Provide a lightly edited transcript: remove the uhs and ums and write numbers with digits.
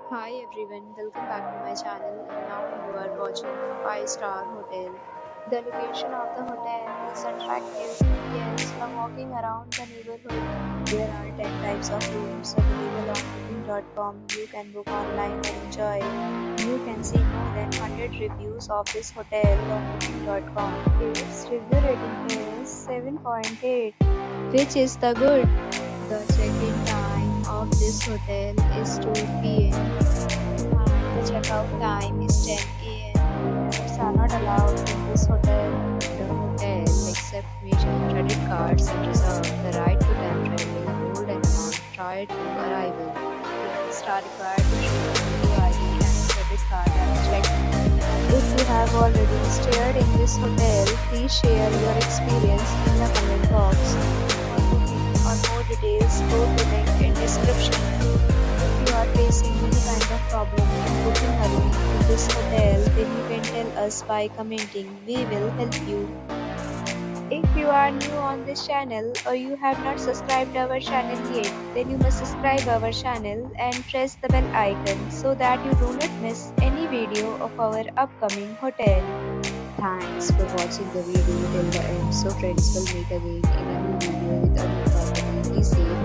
Hi everyone, welcome back to my channel and now you are watching 5-star hotel. The location of the hotel is attractive. Yes, by walking around the neighborhood, there are 10 types of rooms available on booking.com. You can book online and enjoy. You can see more than 100 reviews of this hotel on booking.com. Its review rating is 7.8, which is the good. The check-in time of this hotel is 2 p.m. and the checkout time is 10 a.m. Pets are not allowed in this hotel. The hotel accepts major credit cards and reserves the right to temporarily hold an amount prior to arrival. Guests are required to show a ID and credit card at check-in. If you have already stayed in this hotel, please share your experience in the comment box. For booking or more details, go to link in description. If you are facing any kind of problem in booking a room in this hotel, then you can tell us by commenting. We will help you. If you are new on this channel or you have not subscribed our channel yet, then you must subscribe our channel and press the bell icon so that you do not miss any video of our upcoming hotel. Thanks for watching the video till the end. So friends will meet again in a new video with a new property. Be safe.